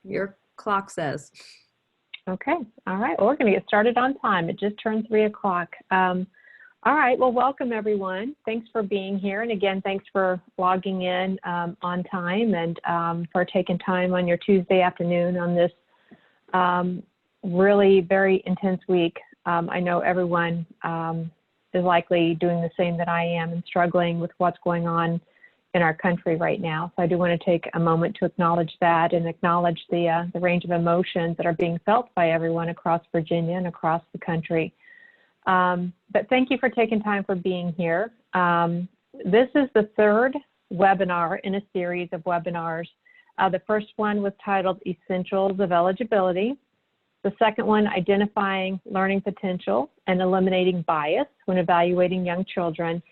Your clock says. Okay. All right. Well, we're going to get started on time. It just turned 3 o'clock. All right. Well, welcome everyone. Thanks for being here. And again, thanks for logging in on time and for taking time on your Tuesday afternoon on this really very intense week. I know everyone is likely doing the same that I am and struggling with what's going on in our country right now. So I do want to take a moment to acknowledge that and acknowledge the range of emotions that are being felt by everyone across Virginia and across the country. But thank you for taking time for being here. This is the third webinar in a series of webinars. The first one was titled Essentials of Eligibility. The second one, Identifying Learning Potential and Eliminating Bias when Evaluating Young Children.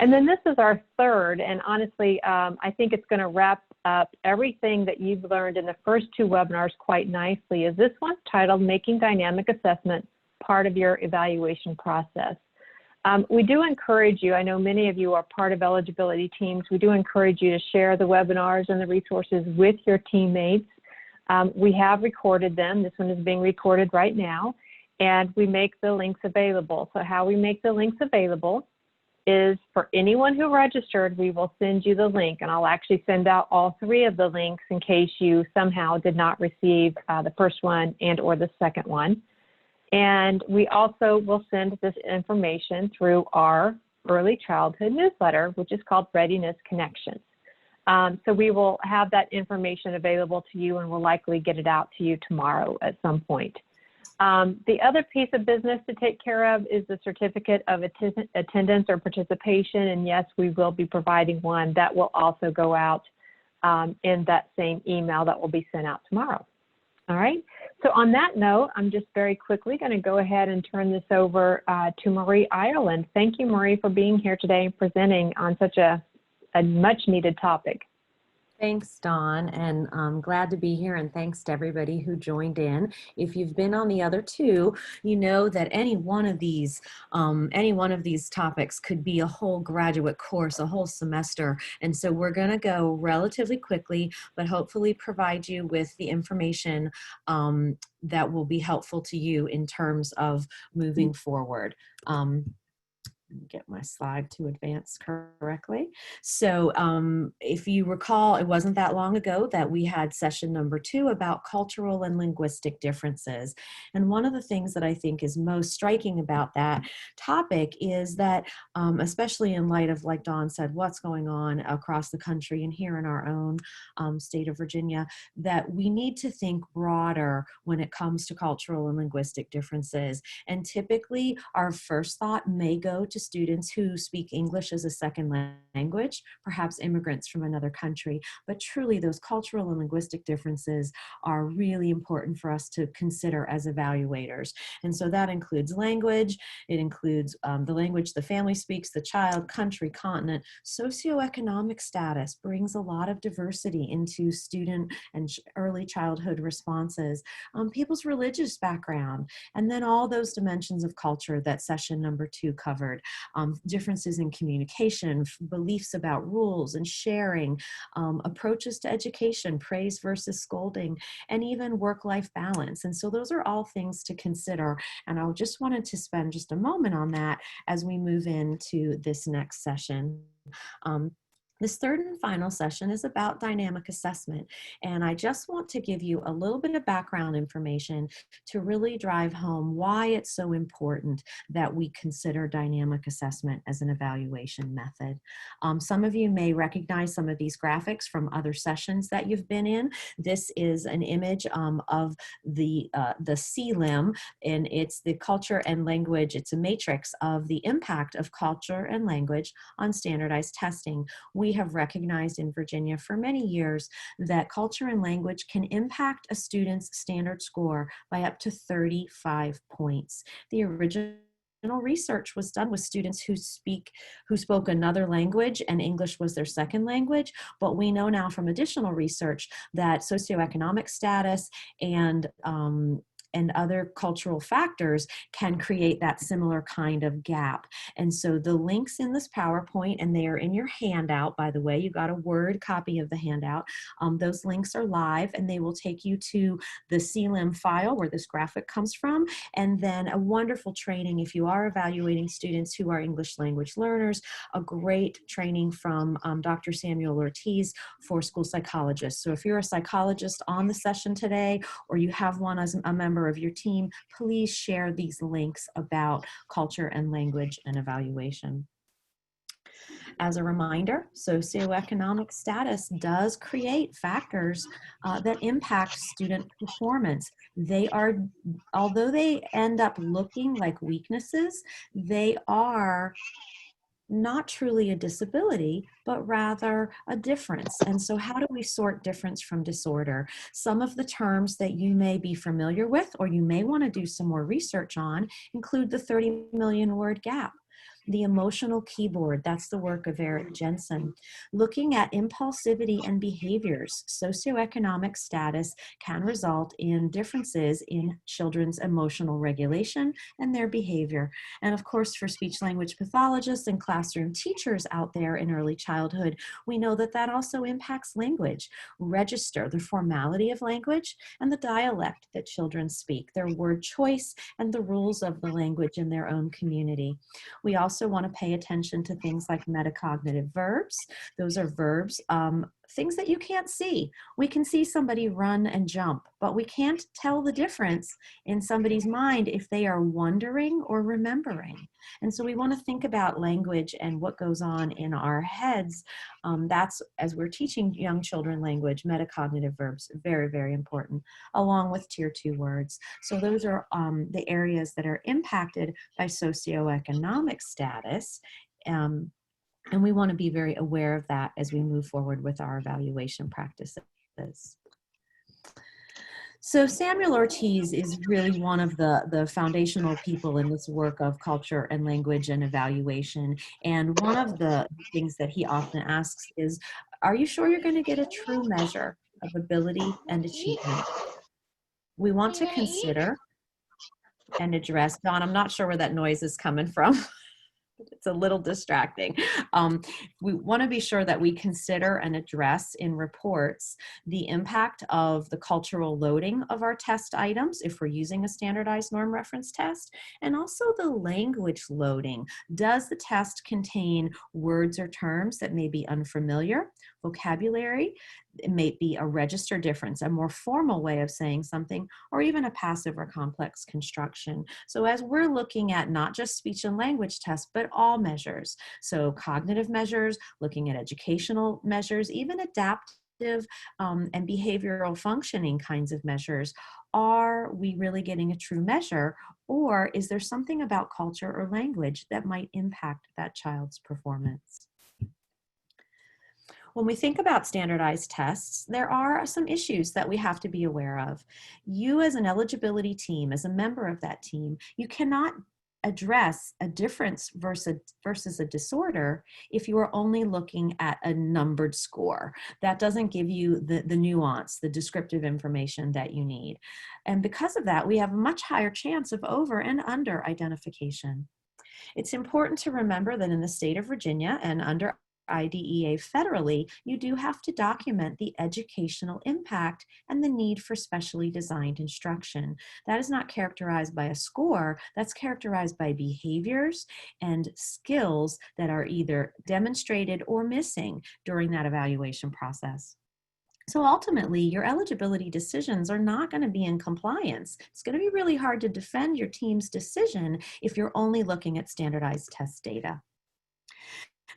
And then this is our third, and honestly, I think it's going to wrap up everything that you've learned in the first two webinars quite nicely, is this one's titled Making Dynamic Assessment Part of Your Evaluation Process. We do encourage you, I know many of you are part of eligibility teams, we do encourage you to share the webinars and the resources with your teammates. We have recorded them. This one is being recorded right now, and we make the links available. So how we make the links available is for anyone who registered, we will send you the link, and I'll actually send out all three of the links in case you somehow did not receive the first one and or the second one. And we also will send this information through our early childhood newsletter, which is called Readiness Connections. So we will have that information available to you, and we'll likely get it out to you tomorrow at some point. The other piece of business to take care of is the certificate of attendance or participation, and yes, we will be providing one that will also go out in that same email that will be sent out tomorrow. All right, so on that note, I'm just very quickly going to go ahead and turn this over to Marie Ireland. Thank you, Marie, for being here today and presenting on such a much needed topic. Thanks, Dawn, and I'm glad to be here, and thanks to everybody who joined in. If you've been on the other two, you know that any one of these topics could be a whole graduate course, a whole semester, and so we're going to go relatively quickly, but hopefully provide you with the information that will be helpful to you in terms of moving forward. Get my slide to advance correctly. So if you recall, it wasn't that long ago that we had session number 2 about cultural and linguistic differences. And one of the things that I think is most striking about that topic is that, especially in light of, like Dawn said, what's going on across the country and here in our own state of Virginia, that we need to think broader when it comes to cultural and linguistic differences. And typically our first thought may go to students who speak English as a second language, perhaps immigrants from another country, but truly those cultural and linguistic differences are really important for us to consider as evaluators. And so that includes language, it includes the language the family speaks, the child, country, continent. Socioeconomic status brings a lot of diversity into student and early childhood responses, people's religious background, and then all those dimensions of culture that session number 2 covered. Differences in communication, beliefs about rules and sharing, approaches to education, praise versus scolding, and even work-life balance. And so those are all things to consider. And I just wanted to spend just a moment on that as we move into this next session. This third and final session is about dynamic assessment, and I just want to give you a little bit of background information to really drive home why it's so important that we consider dynamic assessment as an evaluation method. Some of you may recognize some of these graphics from other sessions that you've been in. This is an image of the C-limb, and it's the culture and language. It's a matrix of the impact of culture and language on standardized testing. We have recognized in Virginia for many years that culture and language can impact a student's standard score by up to 35 points. The original research was done with students who spoke another language and English was their second language, but we know now from additional research that socioeconomic status and and other cultural factors can create that similar kind of gap. And so the links in this PowerPoint, and they are in your handout, by the way, you got a Word copy of the handout. Those links are live, and they will take you to the CLIM file where this graphic comes from, and then a wonderful training if you are evaluating students who are English language learners, a great training from Dr. Samuel Ortiz for school psychologists. So if you're a psychologist on the session today, or you have one as a member of your team, please share these links about culture and language and evaluation. As a reminder, socioeconomic status does create factors that impact student performance. They are, although they end up looking like weaknesses, they are not truly a disability, but rather a difference. And so how do we sort difference from disorder? Some of the terms that you may be familiar with, or you may want to do some more research on, include the 30 million word gap. The emotional keyboard, that's the work of Eric Jensen. Looking at impulsivity and behaviors, socioeconomic status can result in differences in children's emotional regulation and their behavior. And of course, for speech language pathologists and classroom teachers out there in early childhood, we know that that also impacts language, register, the formality of language, and the dialect that children speak, their word choice, and the rules of the language in their own community. We also want to pay attention to things like metacognitive verbs. Those are verbs, things that you can't see. We can see somebody run and jump, but we can't tell the difference in somebody's mind if they are wondering or remembering. And so we want to think about language and what goes on in our heads. That's, as we're teaching young children language, metacognitive verbs, very, very important, along with tier 2 words. So those are the areas that are impacted by socioeconomic status. And we want to be very aware of that as we move forward with our evaluation practices. So Samuel Ortiz is really one of the foundational people in this work of culture and language and evaluation. And one of the things that he often asks is, are you sure you're going to get a true measure of ability and achievement? We want to consider and address, Don, I'm not sure where that noise is coming from. It's a little distracting. We want to be sure that we consider and address in reports the impact of the cultural loading of our test items if we're using a standardized norm reference test, and also the language loading. Does the test contain words or terms that may be unfamiliar, vocabulary? It may be a register difference, a more formal way of saying something, or even a passive or complex construction. So as we're looking at not just speech and language tests, but all measures, so cognitive measures, looking at educational measures, even adaptive and behavioral functioning kinds of measures, are we really getting a true measure, or is there something about culture or language that might impact that child's performance? When we think about standardized tests, there are some issues that we have to be aware of. You as an eligibility team, as a member of that team, you cannot address a difference versus a disorder if you are only looking at a numbered score. That doesn't give you the nuance, the descriptive information that you need. And because of that, we have a much higher chance of over and under identification. It's important to remember that in the state of Virginia and under IDEA federally, you do have to document the educational impact and the need for specially designed instruction. That is not characterized by a score, that's characterized by behaviors and skills that are either demonstrated or missing during that evaluation process. So ultimately, your eligibility decisions are not going to be in compliance. It's going to be really hard to defend your team's decision if you're only looking at standardized test data.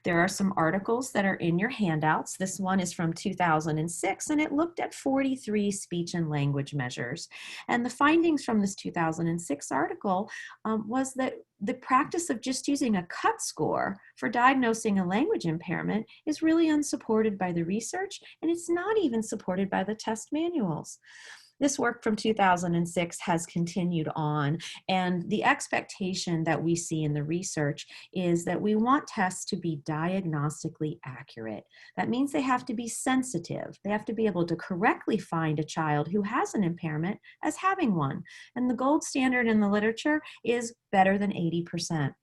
There are some articles that are in your handouts. This one is from 2006, and it looked at 43 speech and language measures. And the findings from this 2006 article was that the practice of just using a cut score for diagnosing a language impairment is really unsupported by the research, and it's not even supported by the test manuals. This work from 2006 has continued on, and the expectation that we see in the research is that we want tests to be diagnostically accurate. That means they have to be sensitive. They have to be able to correctly find a child who has an impairment as having one. And the gold standard in the literature is better than 80%.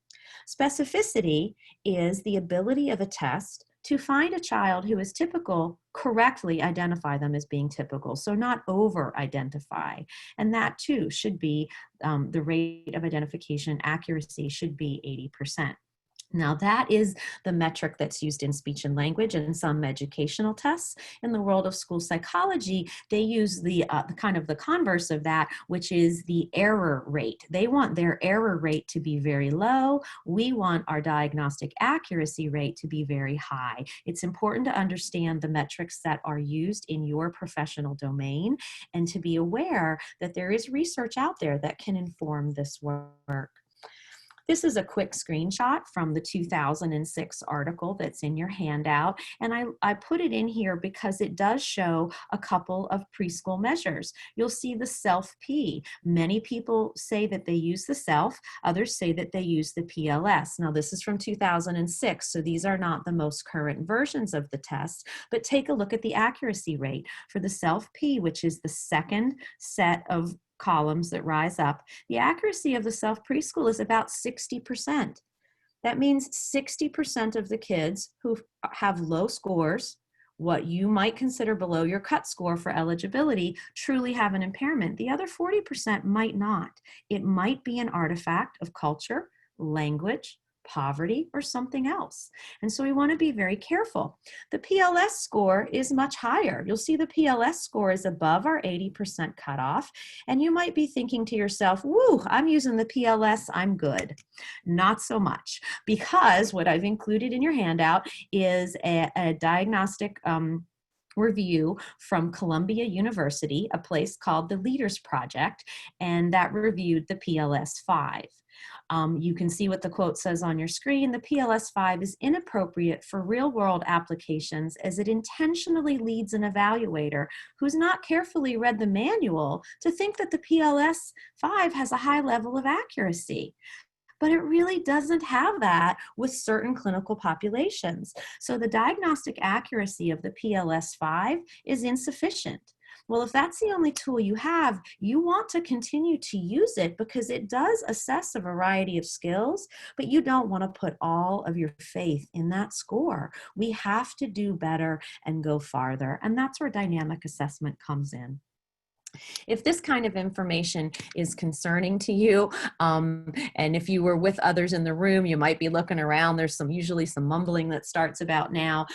Specificity is the ability of a test to find a child who is typical, correctly identify them as being typical, so not over-identify. And that too should be, the rate of identification accuracy should be 80%. Now that is the metric that's used in speech and language and some educational tests. In the world of school psychology, they use the kind of the converse of that, which is the error rate. They want their error rate to be very low. We want our diagnostic accuracy rate to be very high. It's important to understand the metrics that are used in your professional domain and to be aware that there is research out there that can inform this work. This is a quick screenshot from the 2006 article that's in your handout, and I put it in here because it does show a couple of preschool measures. You'll see the self-P. Many people say that they use the self, others say that they use the PLS. Now this is from 2006, so these are not the most current versions of the test, but take a look at the accuracy rate. For the self-P, which is the second set of columns that rise up, the accuracy of the self-preschool is about 60%. That means 60% of the kids who have low scores, what you might consider below your cut score for eligibility, truly have an impairment. The other 40% might not. It might be an artifact of culture, language, poverty, or something else. And so we want to be very careful. The PLS score is much higher. You'll see the PLS score is above our 80% cutoff, and you might be thinking to yourself, woo, I'm using the PLS, I'm good. Not so much, because what I've included in your handout is a diagnostic review from Columbia University, a place called the Leaders Project, and that reviewed the PLS-5. You can see what the quote says on your screen. The PLS-5 is inappropriate for real-world applications as it intentionally leads an evaluator who's not carefully read the manual to think that the PLS-5 has a high level of accuracy. But it really doesn't have that with certain clinical populations. So the diagnostic accuracy of the PLS-5 is insufficient. Well, if that's the only tool you have, you want to continue to use it because it does assess a variety of skills, but you don't want to put all of your faith in that score. We have to do better and go farther, and that's where dynamic assessment comes in. If this kind of information is concerning to you, and if you were with others in the room, you might be looking around, there's usually some mumbling that starts about now.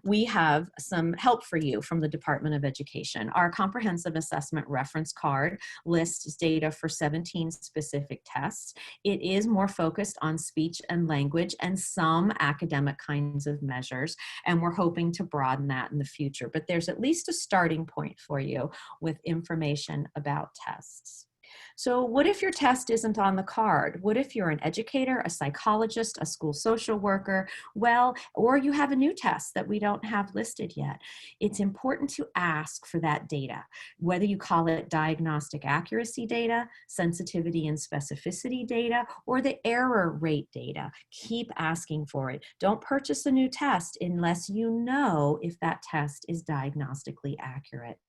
We have some help for you from the Department of Education. Our comprehensive assessment reference card lists data for 17 specific tests. It is more focused on speech and language and some academic kinds of measures, and we're hoping to broaden that in the future. But there's at least a starting point for you with information about tests. So what if your test isn't on the card? What if you're an educator, a psychologist, a school social worker, well, or you have a new test that we don't have listed yet? It's important to ask for that data, whether you call it diagnostic accuracy data, sensitivity and specificity data, or the error rate data. Keep asking for it. Don't purchase a new test unless you know if that test is diagnostically accurate.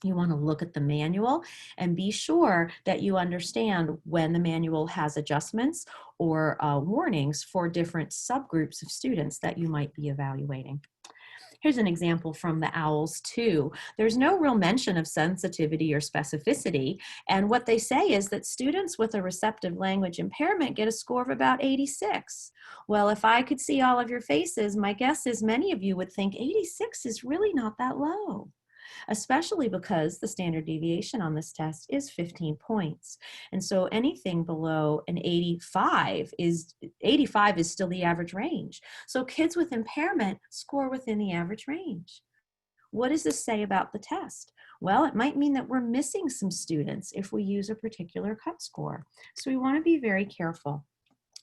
You want to look at the manual and be sure that you understand when the manual has adjustments or warnings for different subgroups of students that you might be evaluating. Here's an example from the OWLS 2. There's no real mention of sensitivity or specificity, and what they say is that students with a receptive language impairment get a score of about 86. Well, if I could see all of your faces, my guess is many of you would think 86 is really not that low, especially because the standard deviation on this test is 15 points. And so anything below an 85 is still the average range. So kids with impairment score within the average range. What does this say about the test? Well, it might mean that we're missing some students if we use a particular cut score. So we want to be very careful.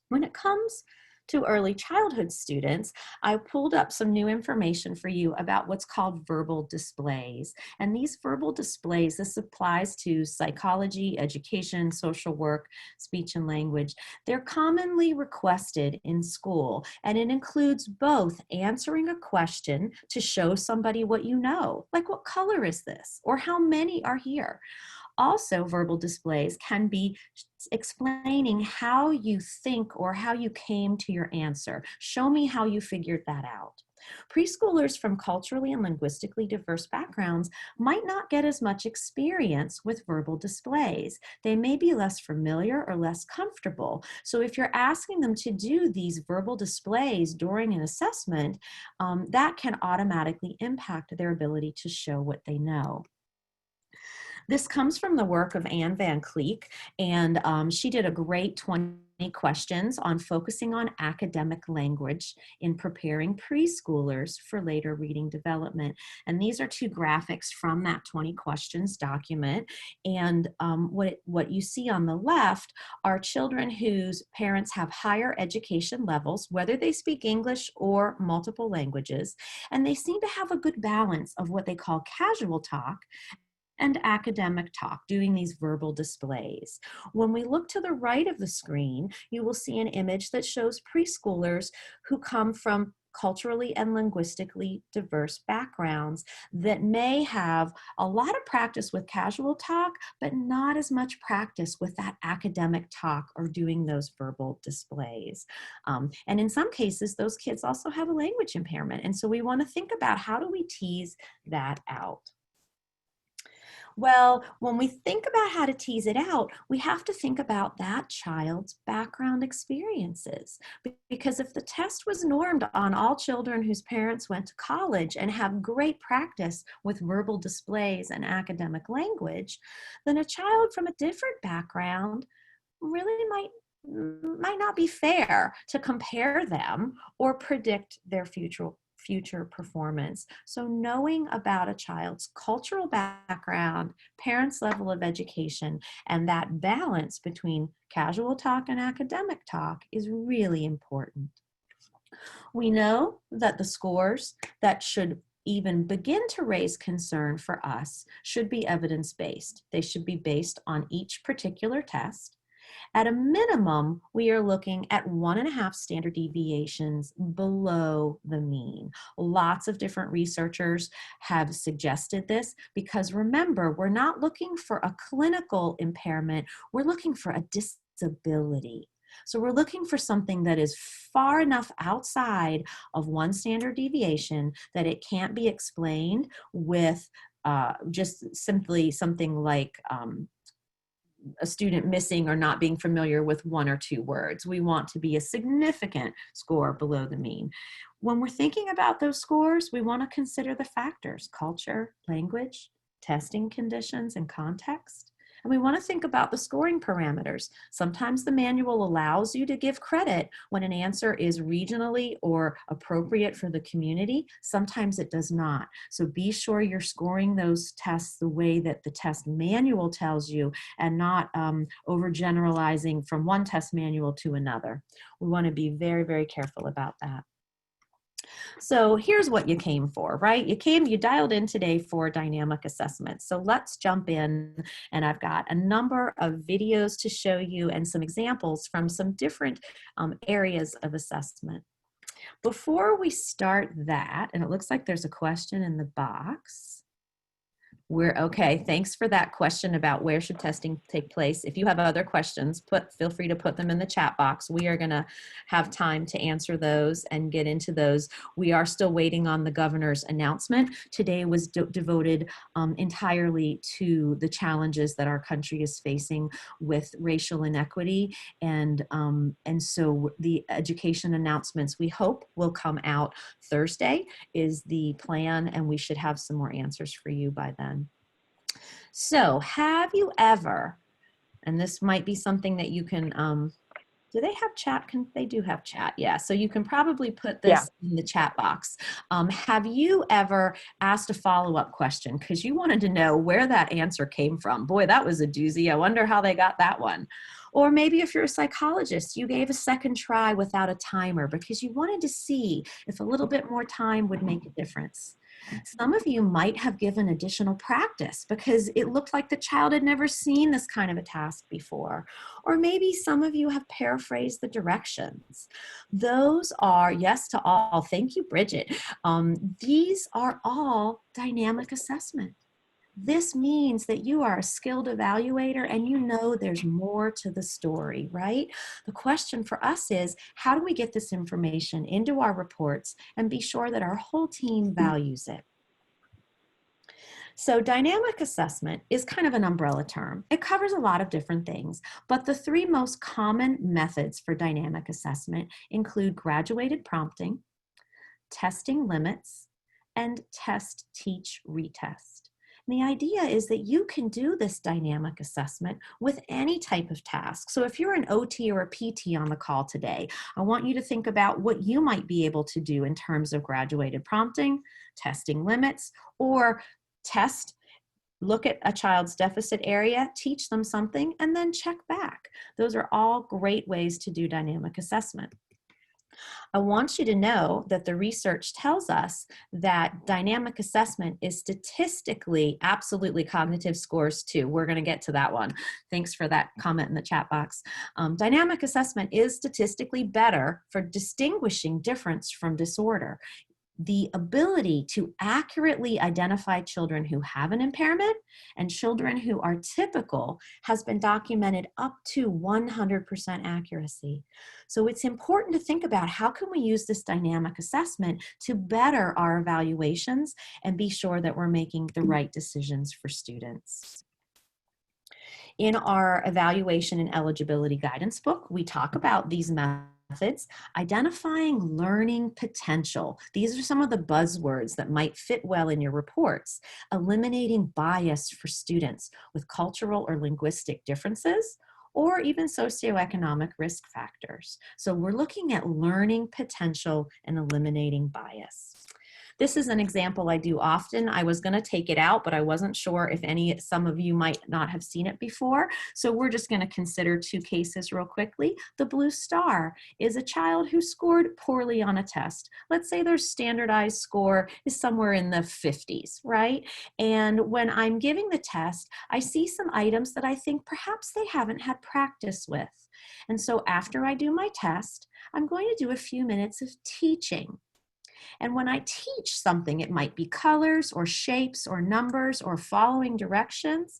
When it comes to early childhood students, I pulled up some new information for you about what's called verbal displays. And these verbal displays, this applies to psychology, education, social work, speech and language. They're commonly requested in school, and it includes both answering a question to show somebody what you know, like what color is this, or how many are here. Also, verbal displays can be explaining how you think or how you came to your answer. Show me how you figured that out. Preschoolers from culturally and linguistically diverse backgrounds might not get as much experience with verbal displays. They may be less familiar or less comfortable. So if you're asking them to do these verbal displays during an assessment, that can automatically impact their ability to show what they know. This comes from the work of Anne Van Cleek, and she did a great 20 questions on focusing on academic language in preparing preschoolers for later reading development. And these are two graphics from that 20 questions document. And what you see on the left are children whose parents have higher education levels, whether they speak English or multiple languages, and they seem to have a good balance of what they call casual talk and academic talk, doing these verbal displays. When we look to the right of the screen, you will see an image that shows preschoolers who come from culturally and linguistically diverse backgrounds that may have a lot of practice with casual talk, but not as much practice with that academic talk or doing those verbal displays. And in some cases, those kids also have a language impairment. And so we want to think about, how do we tease that out? Well, when we think about how to tease it out, we have to think about that child's background experiences. Because if the test was normed on all children whose parents went to college and have great practice with verbal displays and academic language, then a child from a different background really might not be fair to compare them or predict their future performance. So knowing about a child's cultural background, parents' level of education, and that balance between casual talk and academic talk is really important. We know that the scores that should even begin to raise concern for us should be evidence-based. They should be based on each particular test. At a minimum, we are looking at 1.5 standard deviations below the mean. Lots of different researchers have suggested this because, remember, we're not looking for a clinical impairment, we're looking for a disability. So we're looking for something that is far enough outside of 1 standard deviation that it can't be explained with just simply something like a student missing or not being familiar with 1 or 2 words. We want to be a significant score below the mean. When we're thinking about those scores, we want to consider the factors: culture, language, testing conditions, and context. And we want to think about the scoring parameters. Sometimes the manual allows you to give credit when an answer is regionally or appropriate for the community. Sometimes it does not. So be sure you're scoring those tests the way that the test manual tells you, and not overgeneralizing from one test manual to another. We want to be very, very careful about that. So here's what you came for, right? You dialed in today for dynamic assessment. So let's jump in, and I've got a number of videos to show you and some examples from some different areas of assessment. Before we start that, and it looks like there's a question in the box. Okay, thanks for that question about where should testing take place. If you have other questions, feel free to put them in the chat box. We are gonna have time to answer those and get into those. We are still waiting on the governor's announcement. Today was devoted entirely to the challenges that our country is facing with racial inequity. And so the education announcements, we hope, will come out Thursday is the plan, and we should have some more answers for you by then. So have you ever, and this might be something that you can, do they have chat? They do have chat, yeah. So you can probably put this in the chat box. Have you ever asked a follow-up question because you wanted to know where that answer came from? Boy, that was a doozy. I wonder how they got that one. Or maybe if you're a psychologist, you gave a second try without a timer because you wanted to see if a little bit more time would make a difference. Some of you might have given additional practice because it looked like the child had never seen this kind of a task before. Or maybe some of you have paraphrased the directions. Those are, yes to all, thank you, Bridget. These are all dynamic assessment. This means that you are a skilled evaluator and you know there's more to the story, right? The question for us is, how do we get this information into our reports and be sure that our whole team values it? So dynamic assessment is kind of an umbrella term. It covers a lot of different things, but the three most common methods for dynamic assessment include graduated prompting, testing limits, and test, teach, retest. And the idea is that you can do this dynamic assessment with any type of task. So if you're an OT or a PT on the call today, I want you to think about what you might be able to do in terms of graduated prompting, testing limits, or test, look at a child's deficit area, teach them something, and then check back. Those are all great ways to do dynamic assessment. I want you to know that the research tells us that dynamic assessment is statistically absolutely cognitive scores too. We're going to get to that one. Thanks for that comment in the chat box. Dynamic assessment is statistically better for distinguishing difference from disorder. The ability to accurately identify children who have an impairment and children who are typical has been documented up to 100% accuracy. So it's important to think about how can we use this dynamic assessment to better our evaluations and be sure that we're making the right decisions for students. In our evaluation and eligibility guidance book, we talk about these methods, identifying learning potential. These are some of the buzzwords that might fit well in your reports. Eliminating bias for students with cultural or linguistic differences, or even socioeconomic risk factors. So we're looking at learning potential and eliminating bias. This is an example I do often. I was going to take it out, but I wasn't sure if some of you might not have seen it before. So we're just going to consider two cases real quickly. The blue star is a child who scored poorly on a test. Let's say their standardized score is somewhere in the 50s, right? And when I'm giving the test, I see some items that I think perhaps they haven't had practice with. And so after I do my test, I'm going to do a few minutes of teaching. And when I teach something, it might be colors or shapes or numbers or following directions.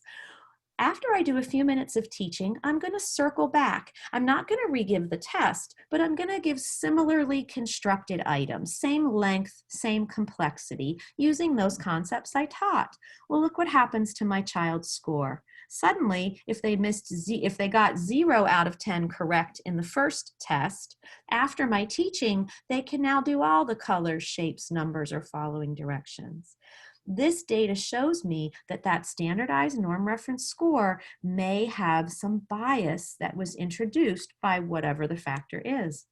After I do a few minutes of teaching, I'm going to circle back. I'm not going to re-give the test, but I'm going to give similarly constructed items, same length, same complexity, using those concepts I taught. Well, look what happens to my child's score. Suddenly, if they got 0 out of 10 correct in the first test, after my teaching, they can now do all the colors, shapes, numbers, or following directions. This data shows me that that standardized norm reference score may have some bias that was introduced by whatever the factor is.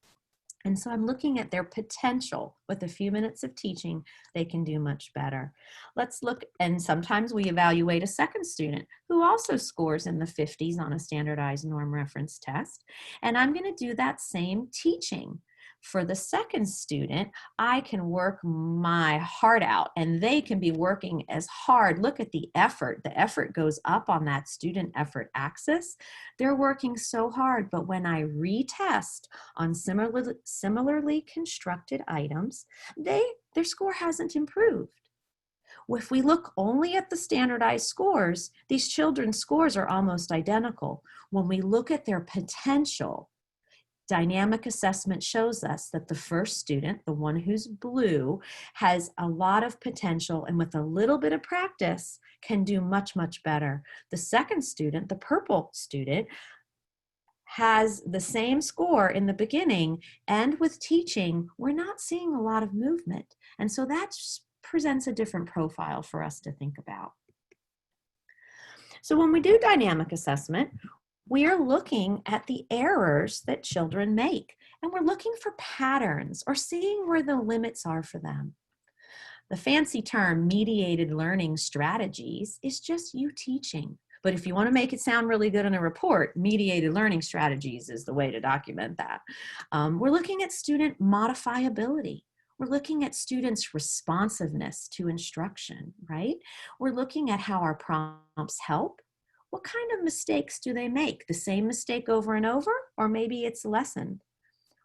And so I'm looking at their potential. With a few minutes of teaching, they can do much better. Let's look, and sometimes we evaluate a second student who also scores in the 50s on a standardized norm reference test. And I'm going to do that same teaching. For the second student, I can work my heart out and they can be working as hard. Look at the effort. The effort goes up on that student effort axis. They're working so hard, but when I retest on similarly constructed items, their score hasn't improved. If we look only at the standardized scores, these children's scores are almost identical. When we look at their potential, dynamic assessment shows us that the first student, the one who's blue, has a lot of potential and with a little bit of practice can do much, much better. The second student, the purple student, has the same score in the beginning, and with teaching, we're not seeing a lot of movement. And so that presents a different profile for us to think about. So when we do dynamic assessment, we are looking at the errors that children make, and we're looking for patterns or seeing where the limits are for them. The fancy term mediated learning strategies is just you teaching, But if you want to make it sound really good in a report, mediated learning strategies is the way to document that. We're looking at student modifiability. We're looking at students' responsiveness to instruction, right? We're looking at how our prompts help. What kind of mistakes do they make? The same mistake over and over, or maybe it's lessened?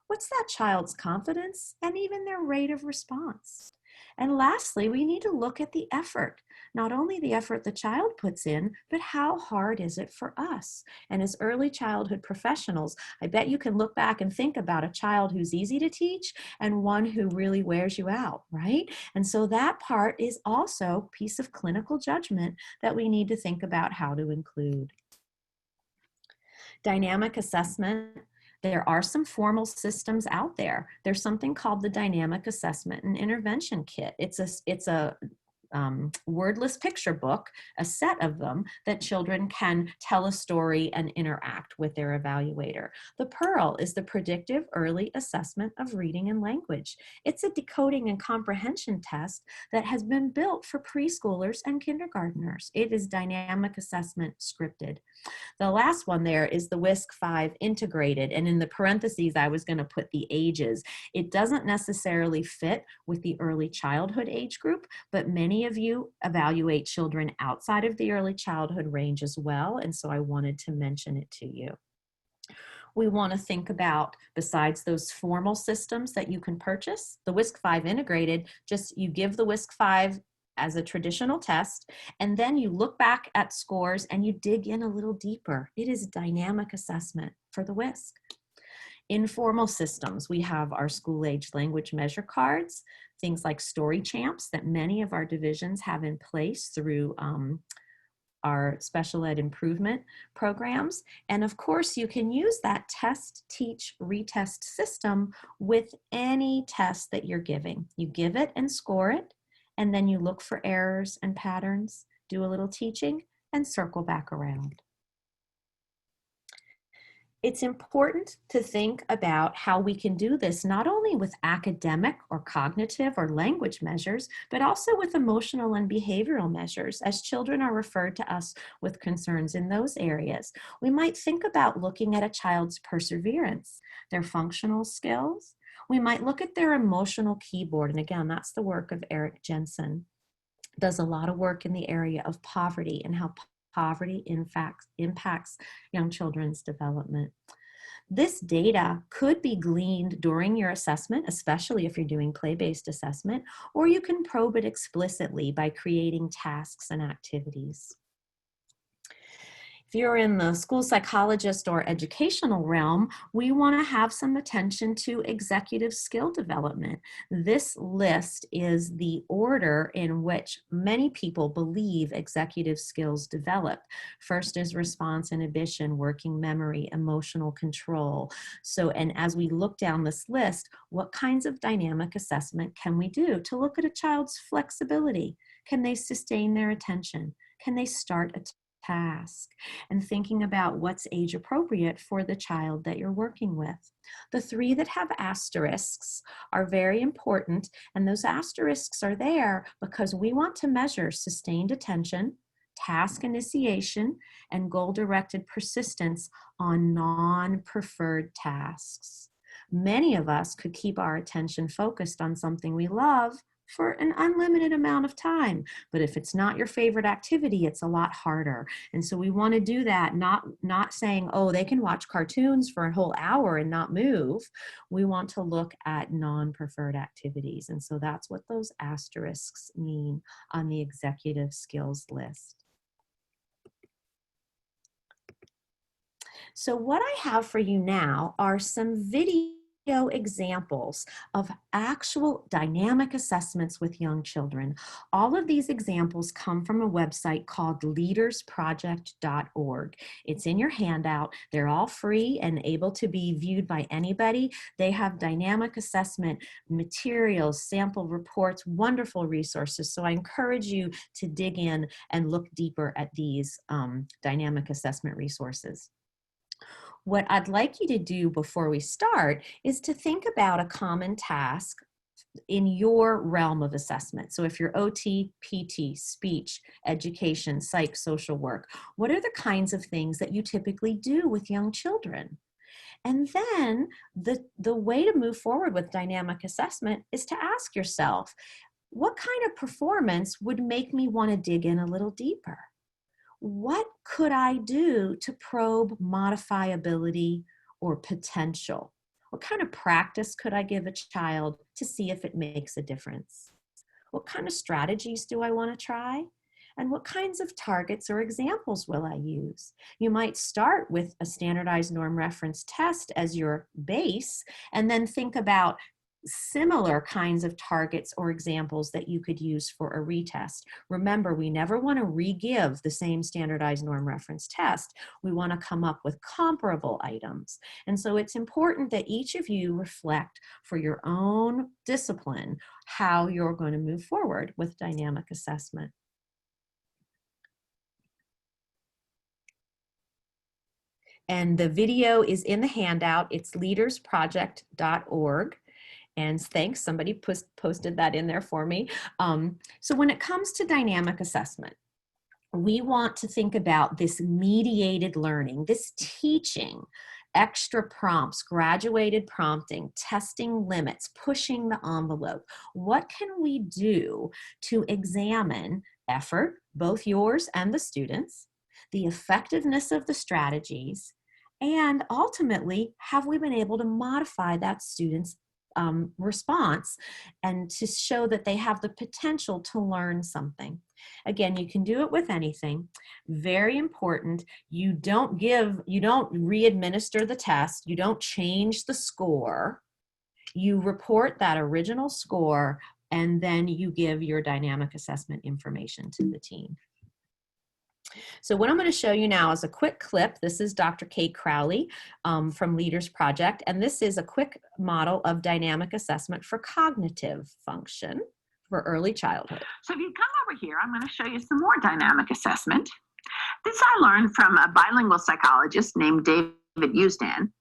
What's that child's confidence and even their rate of response? And lastly, we need to look at the effort, not only the effort the child puts in, but how hard is it for us? And as early childhood professionals, I bet you can look back and think about a child who's easy to teach and one who really wears you out, right? And so that part is also a piece of clinical judgment that we need to think about how to include. Dynamic assessment. There are some formal systems out there. There's something called the Dynamic Assessment and Intervention Kit. It's a wordless picture book, a set of them that children can tell a story and interact with their evaluator. The Pearl is the Predictive Early Assessment of Reading and Language. It's a decoding and comprehension test that has been built for preschoolers and kindergartners. It is dynamic assessment scripted. The last one there is the WISC-5 integrated, and in the parentheses I was going to put the ages. It doesn't necessarily fit with the early childhood age group, but many of you evaluate children outside of the early childhood range as well, and so I wanted to mention it to you. We want to think about, besides those formal systems that you can purchase, the WISC-5 integrated, just you give the WISC-5 as a traditional test, and then you look back at scores and you dig in a little deeper. It is dynamic assessment for the WISC. Informal systems, we have our school age language measure cards, things like story champs that many of our divisions have in place through our special ed improvement programs. And of course, you can use that test, teach, retest system with any test that you're giving. You give it and score it, and then you look for errors and patterns, do a little teaching, and circle back around. It's important to think about how we can do this not only with academic or cognitive or language measures, but also with emotional and behavioral measures, as children are referred to us with concerns in those areas. We might think about looking at a child's perseverance, their functional skills. We might look at their emotional keyboard, and again, that's the work of Eric Jensen. Does a lot of work in the area of poverty and how poverty in fact impacts young children's development. This data could be gleaned during your assessment, especially if you're doing play-based assessment, or you can probe it explicitly by creating tasks and activities. If you're in the school psychologist or educational realm, we want to have some attention to executive skill development. This list is the order in which many people believe executive skills develop. First is response inhibition, working memory, emotional control. So, and as we look down this list, what kinds of dynamic assessment can we do to look at a child's flexibility? Can they sustain their attention? Can they start a task? And thinking about what's age appropriate for the child that you're working with. The three that have asterisks are very important, and those asterisks are there because we want to measure sustained attention, task initiation, and goal-directed persistence on non-preferred tasks. Many of us could keep our attention focused on something we love for an unlimited amount of time. But if it's not your favorite activity, it's a lot harder. And so we want to do that, not saying, oh, they can watch cartoons for a whole hour and not move. We want to look at non-preferred activities. And so that's what those asterisks mean on the executive skills list. So what I have for you now are some video examples of actual dynamic assessments with young children. All of these examples come from a website called leadersproject.org. It's in your handout. They're all free and able to be viewed by anybody. They have dynamic assessment materials, sample reports, wonderful resources. So I encourage you to dig in and look deeper at these dynamic assessment resources. What I'd like you to do before we start is to think about a common task in your realm of assessment. So if you're OT, PT, speech, education, psych, social work, what are the kinds of things that you typically do with young children? And then the way to move forward with dynamic assessment is to ask yourself, what kind of performance would make me want to dig in a little deeper? What could I do to probe modifiability or potential? What kind of practice could I give a child to see if it makes a difference? What kind of strategies do I want to try? And what kinds of targets or examples will I use? You might start with a standardized norm reference test as your base, and then think about similar kinds of targets or examples that you could use for a retest. Remember, we never want to re-give the same standardized norm reference test. We want to come up with comparable items. And so it's important that each of you reflect for your own discipline how you're going to move forward with dynamic assessment. And the video is in the handout. It's leadersproject.org. And thanks, somebody posted that in there for me. So when it comes to dynamic assessment, we want to think about this mediated learning, this teaching, extra prompts, graduated prompting, testing limits, pushing the envelope. What can we do to examine effort, both yours and the students, the effectiveness of the strategies, and ultimately, have we been able to modify that student's response and to show that they have the potential to learn something? Again, you can do it with anything. Very important, you don't re-administer the test, you don't change the score, you report that original score, and then you give your dynamic assessment information to the team. So what I'm going to show you now is a quick clip. This is Dr. Kate Crowley from Leaders Project, and this is a quick model of dynamic assessment for cognitive function for early childhood. So if you come over here, I'm going to show you some more dynamic assessment. This I learned from a bilingual psychologist named David Usdan,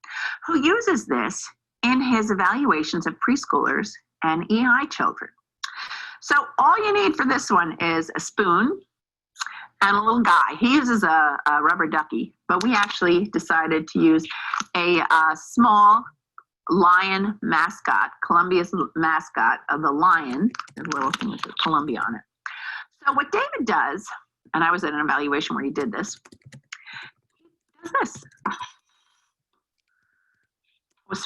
who uses this in his evaluations of preschoolers and EI children. So all you need for this one is a spoon and a little guy. He uses a rubber ducky, but we actually decided to use a small lion mascot, Colombia's mascot of the lion. There's a little thing with Colombia on it. So what David does, and I was at an evaluation where he did this, he does this.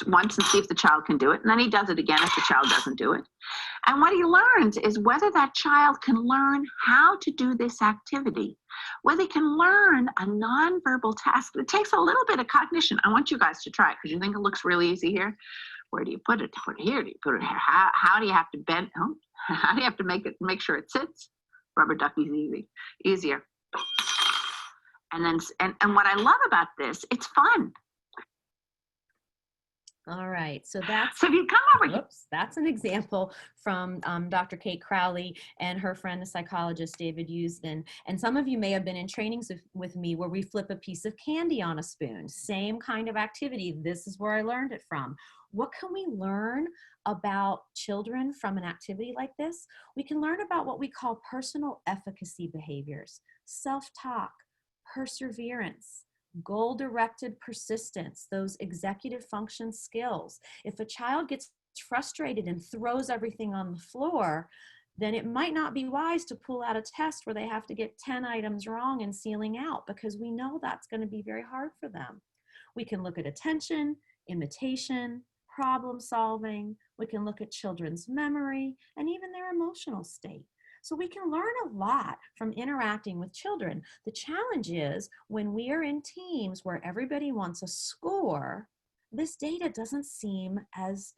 Once and see if the child can do it, and then he does it again if the child doesn't do it. And what he learns is whether that child can learn how to do this activity, whether he can learn a nonverbal task. It takes a little bit of cognition. I want you guys to try it because you think it looks really easy here. Where do you put it? Put it here? Do you put it here? How do you have to bend? Oh, how do you have to make sure it sits? Rubber ducky's easier. And then and what I love about this, it's fun. All right, so that's, so if you come over, whoops, that's an example from Dr. Kate Crowley and her friend, the psychologist David Usdan. And some of you may have been in trainings with me where we flip a piece of candy on a spoon. Same kind of activity. This is where I learned it from. What can we learn about children from an activity like this? We can learn about what we call personal efficacy behaviors, self-talk, perseverance, goal-directed persistence, those executive function skills. If a child gets frustrated and throws everything on the floor, then it might not be wise to pull out a test where they have to get 10 items wrong and ceiling out, because we know that's going to be very hard for them. We can look at attention, imitation, problem solving. We can look at children's memory and even their emotional state. So we can learn a lot from interacting with children. The challenge is when we are in teams where everybody wants a score, this data doesn't seem as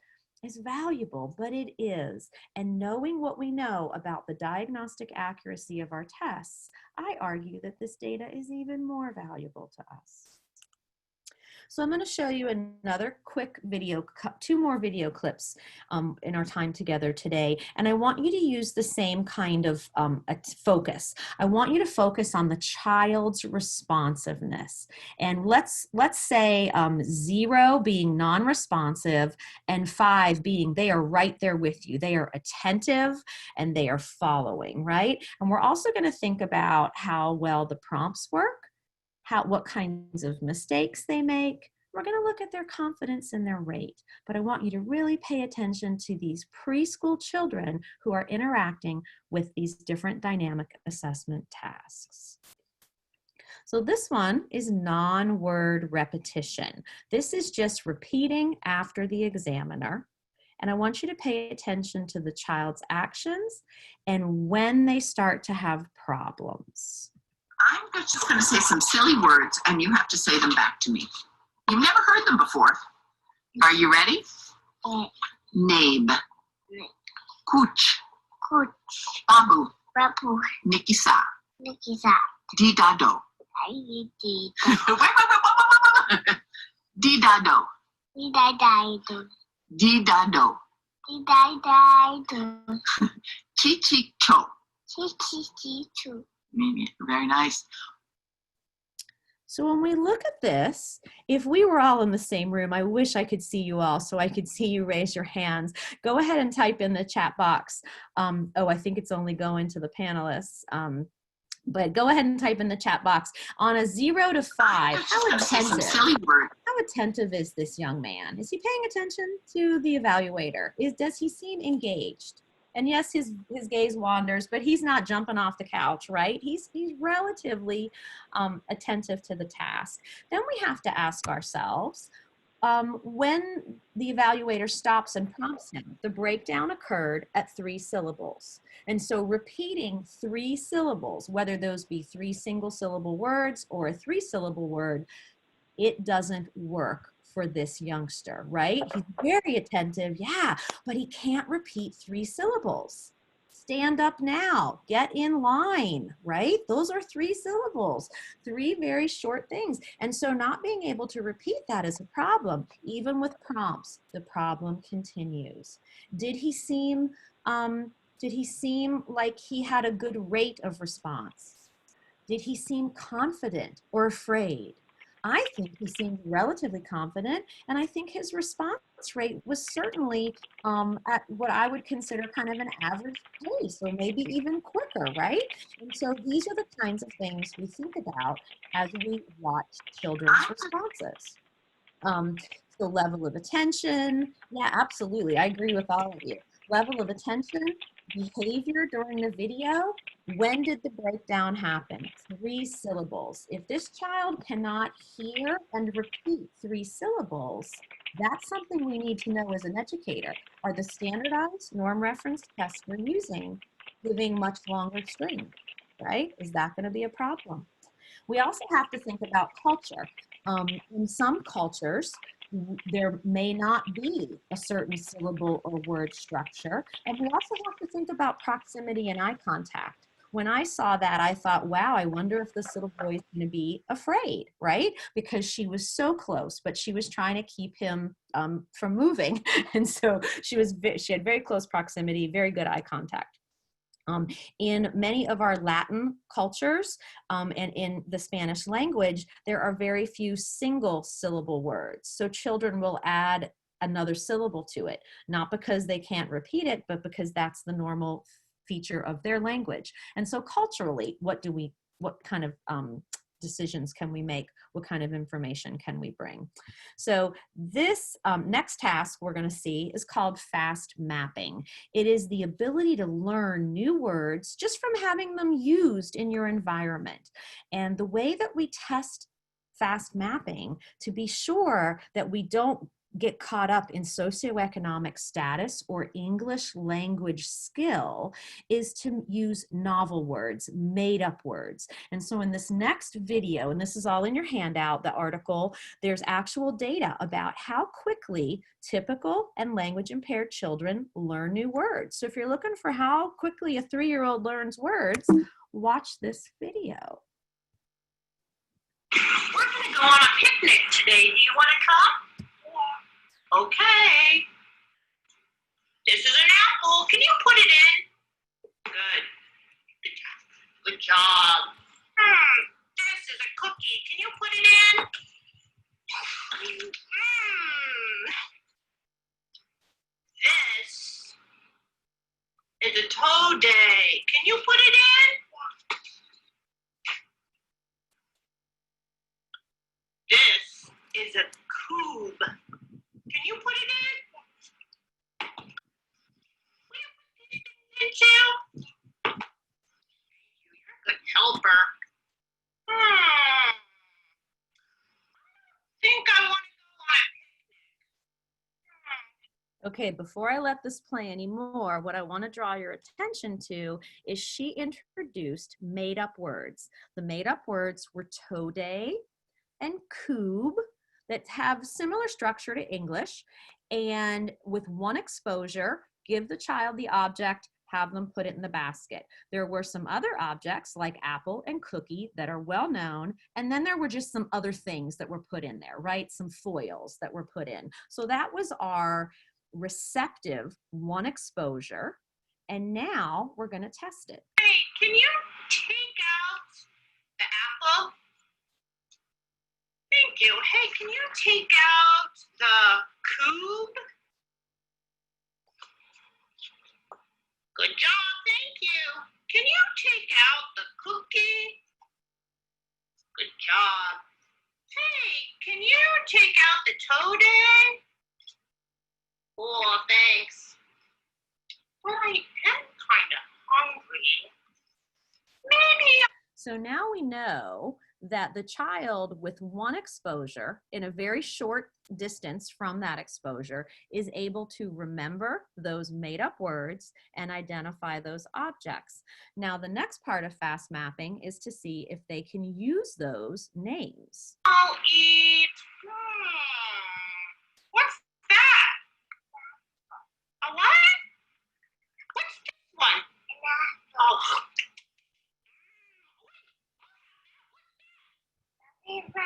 valuable, but it is. And knowing what we know about the diagnostic accuracy of our tests, I argue that this data is even more valuable to us. So I'm going to show you another quick video, two more video clips in our time together today. And I want you to use the same kind of focus. I want you to focus on the child's responsiveness. And let's say 0 being non-responsive and 5 being they are right there with you. They are attentive and they are following, right? And we're also going to think about how well the prompts work, what kinds of mistakes they make. We're going to look at their confidence and their rate, but I want you to really pay attention to these preschool children who are interacting with these different dynamic assessment tasks. So this one is non-word repetition. This is just repeating after the examiner. And I want you to pay attention to the child's actions and when they start to have problems. I'm just going to say some silly words and you have to say them back to me. You've never heard them before. Are you ready? Nabe. Kuch. Babu. Nikisa. Didado. Wait. Didado. Didado. Chichicho. Very nice. So when we look at this, if we were all in the same room, I wish I could see you all so I could see you raise your hands. Go ahead and type in the chat box. Oh, I think it's only going to the panelists. But go ahead and type in the chat box. On a 0 to 5, how attentive is this young man? Is he paying attention to the evaluator? Does he seem engaged? And yes, his gaze wanders, but he's not jumping off the couch, right? He's relatively attentive to the task. Then we have to ask ourselves, when the evaluator stops and prompts him, the breakdown occurred at 3 syllables. And so repeating 3 syllables, whether those be 3 single-syllable words or a 3-syllable word, it doesn't work for this youngster, right? He's very attentive, yeah, but he can't repeat 3 syllables. Stand up now, get in line, right? Those are 3 syllables, 3 very short things. And so not being able to repeat that is a problem. Even with prompts, the problem continues. Did he seem like he had a good rate of response? Did he seem confident or afraid? I think he seemed relatively confident, and I think his response rate was certainly at what I would consider kind of an average pace, or maybe even quicker, right? And so these are the kinds of things we think about as we watch children's responses. So level of attention, yeah, absolutely, I agree with all of you. Level of attention, behavior during the video, when did the breakdown happen? 3 syllables. If this child cannot hear and repeat 3 syllables, that's something we need to know as an educator. Are the standardized norm reference tests we're using giving much longer string, right? Is that going to be a problem? We also have to think about culture. In some cultures, there may not be a certain syllable or word structure. And we also have to think about proximity and eye contact. When I saw that, I thought, wow, I wonder if this little boy is going to be afraid, right? Because she was so close, but she was trying to keep him from moving. And so she had very close proximity, very good eye contact. In many of our Latin cultures and in the Spanish language, there are very few single syllable words. So children will add another syllable to it, not because they can't repeat it, but because that's the normal feature of their language. And so culturally, what kind of decisions can we make? What kind of information can we bring? So this next task we're going to see is called fast mapping. It is the ability to learn new words just from having them used in your environment. And the way that we test fast mapping to be sure that we don't get caught up in socioeconomic status or English language skill is to use novel words, made up words. And so in this next video, and this is all in your handout, the article, there's actual data about how quickly typical and language impaired children learn new words. So if you're looking for how quickly a 3-year-old learns words, watch this video. We're going to go on a picnic today. Do you want to come? Yeah. Okay. This is an apple. Can you put it in? Good. Good job. This is a cookie. Can you put it in? This is a today. Can you put it in? This is a cube. Can you put it in? Will you put it in too? You're a good helper. I think I want to go on. Okay, before I let this play anymore, what I want to draw your attention to is she introduced made-up words. The made-up words were today and cube that have similar structure to English, and with one exposure, give the child the object, have them put it in the basket. There were some other objects like apple and cookie that are well known, and then there were just some other things that were put in there, right? Some foils that were put in. So that was our receptive one exposure, and now we're going to test it. Hey, can you take out the apple? Thank you. Hey, can you take out the cube? Good job, thank you. Can you take out the cookie? Good job. Hey, can you take out the today? Oh, thanks. Well, I am kind of hungry. Maybe. So now we know that the child with one exposure in a very short distance from that exposure is able to remember those made-up words and identify those objects. Now, the next part of fast mapping is to see if they can use those names. I'll eat. What's that? A what? What's this one? Oh. What's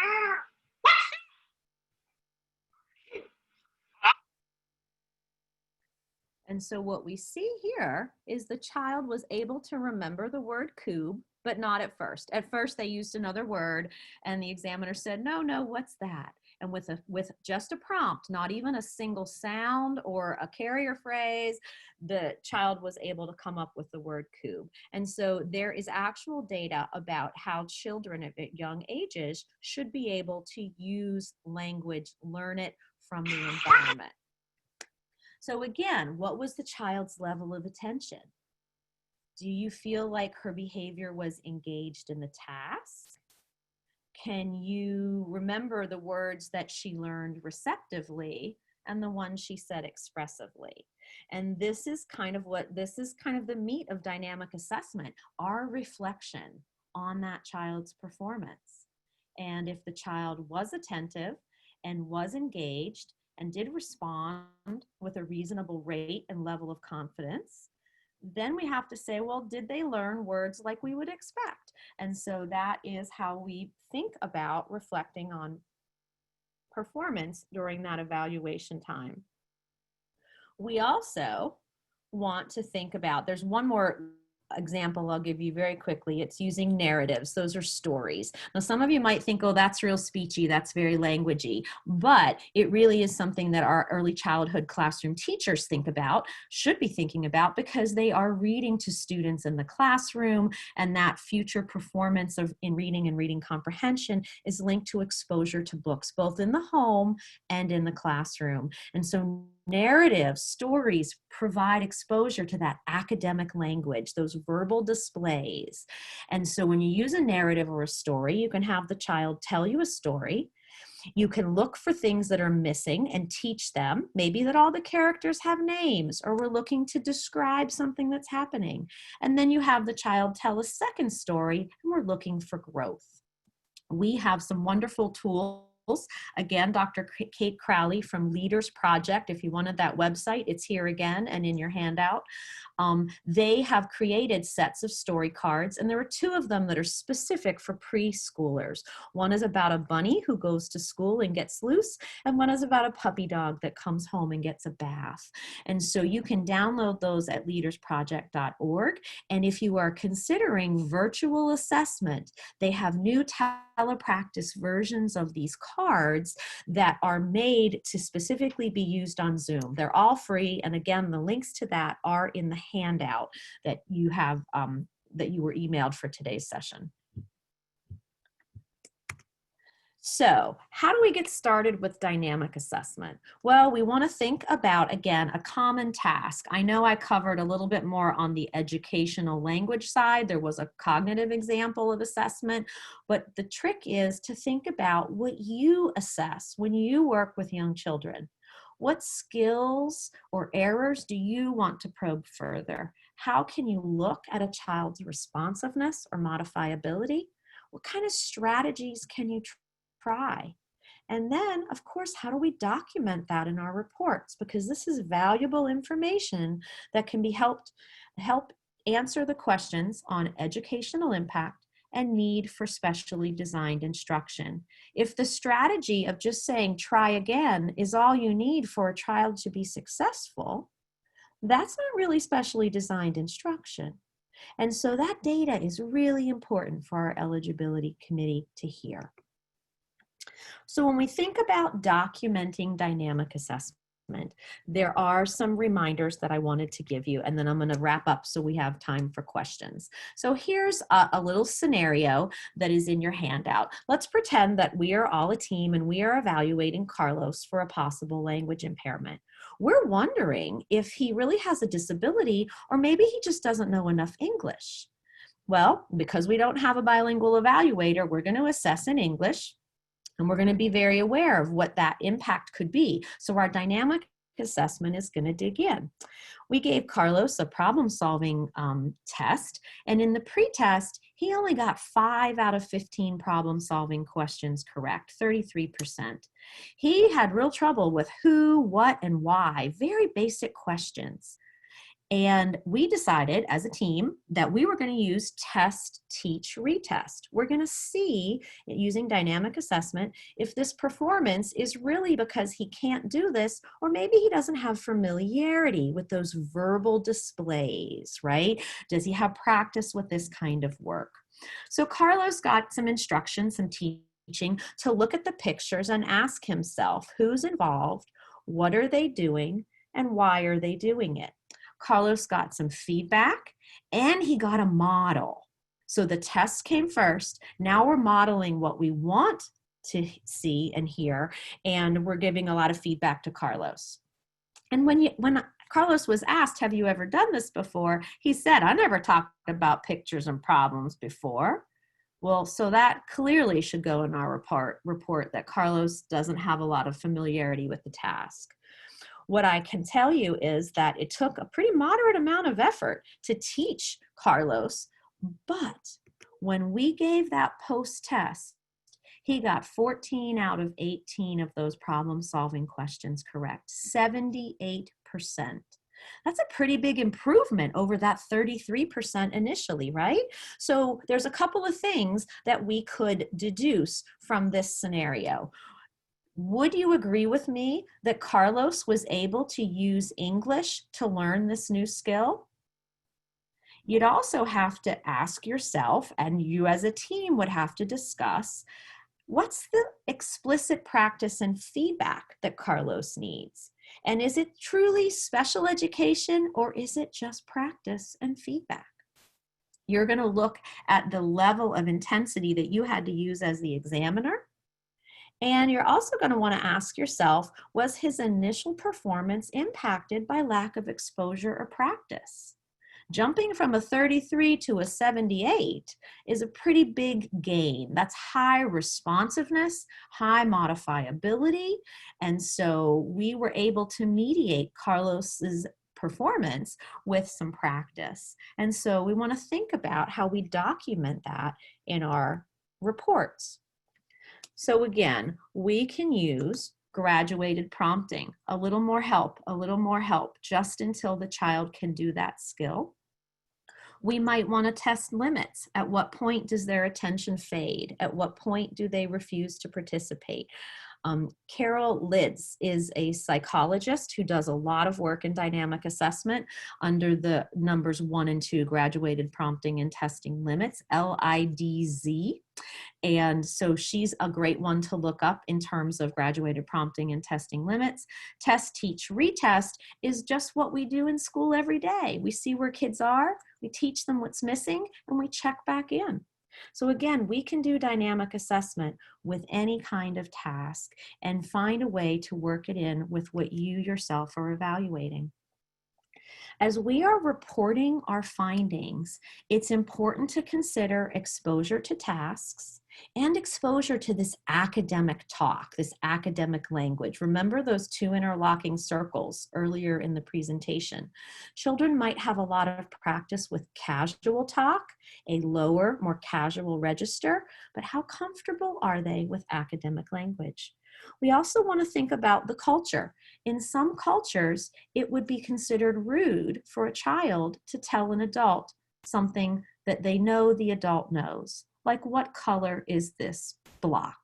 And so what we see here is the child was able to remember the word cube, but not at first. At first they used another word and the examiner said, no, what's that? And with just a prompt, not even a single sound or a carrier phrase, the child was able to come up with the word cube. And so there is actual data about how children at young ages should be able to use language, learn it from the environment. So again, what was the child's level of attention? Do you feel like her behavior was engaged in the task? Can you remember the words that she learned receptively and the ones she said expressively? And this is kind of the meat of dynamic assessment, our reflection on that child's performance. And if the child was attentive and was engaged and did respond with a reasonable rate and level of confidence, then we have to say, well, did they learn words like we would expect? And so that is how we think about reflecting on performance during that evaluation time. We also want to think about, there's one more example I'll give you very quickly. It's using narratives. Those are stories. Now, some of you might think, oh, that's real speechy, that's very languagey, but it really is something that our early childhood classroom teachers think about, should be thinking about, because they are reading to students in the classroom, and that future performance in reading and reading comprehension is linked to exposure to books, both in the home and in the classroom. And so narrative stories provide exposure to that academic language, those verbal displays. And so when you use a narrative or a story, you can have the child tell you a story. You can look for things that are missing and teach them, maybe that all the characters have names, or we're looking to describe something that's happening. And then you have the child tell a second story, and we're looking for growth. We have some wonderful tools Again, Dr. Kate Crowley from Leaders Project. If you wanted that website, it's here again and in your handout. They have created sets of story cards, and there are two of them that are specific for preschoolers. One is about a bunny who goes to school and gets loose, and one is about a puppy dog that comes home and gets a bath. And so you can download those at leadersproject.org. And if you are considering virtual assessment, they have new telepractice versions of these cards that are made to specifically be used on Zoom. They're all free. And again, the links to that are in the handout that you have, that you were emailed for today's session. So how do we get started with dynamic assessment? Well, we want to think about, again, a common task. I know I covered a little bit more on the educational language side. There was a cognitive example of assessment, but the trick is to think about what you assess when you work with young children. What skills or errors do you want to probe further? How can you look at a child's responsiveness or modifiability? What kind of strategies can you try? And then, of course, how do we document that in our reports? Because this is valuable information that can be help answer the questions on educational impact and need for specially designed instruction. If the strategy of just saying try again is all you need for a child to be successful, that's not really specially designed instruction. And so that data is really important for our eligibility committee to hear. So when we think about documenting dynamic assessment, there are some reminders that I wanted to give you, and then I'm going to wrap up so we have time for questions. So here's a little scenario that is in your handout. Let's pretend that we are all a team and we are evaluating Carlos for a possible language impairment. We're wondering if he really has a disability, or maybe he just doesn't know enough English. Well, because we don't have a bilingual evaluator, we're going to assess in English. And we're going to be very aware of what that impact could be. So our dynamic assessment is going to dig in. We gave Carlos a problem-solving test, and in the pre-test, he only got 5 out of 15 problem-solving questions correct, 33%. He had real trouble with who, what, and why, very basic questions. And we decided as a team that we were going to use test, teach, retest. We're going to see, using dynamic assessment, if this performance is really because he can't do this, or maybe he doesn't have familiarity with those verbal displays, right? Does he have practice with this kind of work? So Carlos got some instruction, some teaching to look at the pictures and ask himself, who's involved, what are they doing, and why are they doing it? Carlos got some feedback and he got a model. So the test came first. Now we're modeling what we want to see and hear, and we're giving a lot of feedback to Carlos. And when Carlos was asked, have you ever done this before? He said, I never talked about pictures and problems before. Well, so that clearly should go in our report that Carlos doesn't have a lot of familiarity with the task. What I can tell you is that it took a pretty moderate amount of effort to teach Carlos, but when we gave that post-test, he got 14 out of 18 of those problem-solving questions correct, 78%. That's a pretty big improvement over that 33% initially, right? So there's a couple of things that we could deduce from this scenario. Would you agree with me that Carlos was able to use English to learn this new skill? You'd also have to ask yourself, and you as a team would have to discuss, what's the explicit practice and feedback that Carlos needs? And is it truly special education, or is it just practice and feedback? You're going to look at the level of intensity that you had to use as the examiner. And you're also going to want to ask yourself, was his initial performance impacted by lack of exposure or practice? Jumping from a 33 to a 78 is a pretty big gain. That's high responsiveness, high modifiability. And so we were able to mediate Carlos's performance with some practice. And so we want to think about how we document that in our reports. So again, we can use graduated prompting, a little more help, just until the child can do that skill. We might want to test limits. At what point does their attention fade? At what point do they refuse to participate? Carol Lids is a psychologist who does a lot of work in dynamic assessment under the numbers 1 and 2, graduated prompting and testing limits, LIDZ. And so she's a great one to look up in terms of graduated prompting and testing limits. Test, teach, retest is just what we do in school every day. We see where kids are, we teach them what's missing, and we check back in. So again, we can do dynamic assessment with any kind of task and find a way to work it in with what you yourself are evaluating. As we are reporting our findings, it's important to consider exposure to tasks and exposure to this academic talk, this academic language. Remember those 2 interlocking circles earlier in the presentation. Children might have a lot of practice with casual talk, a lower, more casual register, but how comfortable are they with academic language? We also want to think about the culture. In some cultures, it would be considered rude for a child to tell an adult something that they know the adult knows, like what color is this block?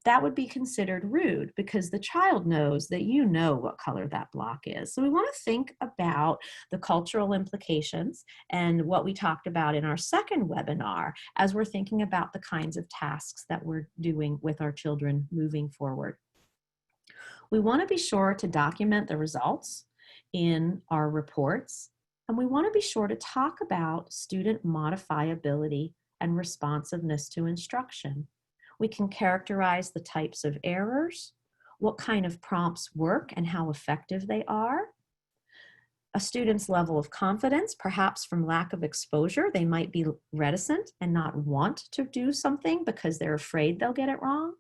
That would be considered rude because the child knows that you know what color that block is. So we want to think about the cultural implications and what we talked about in our second webinar as we're thinking about the kinds of tasks that we're doing with our children moving forward. We want to be sure to document the results in our reports, and we want to be sure to talk about student modifiability and responsiveness to instruction. We can characterize the types of errors, what kind of prompts work and how effective they are, a student's level of confidence, perhaps from lack of exposure. They might be reticent and not want to do something because they're afraid they'll get it wrong.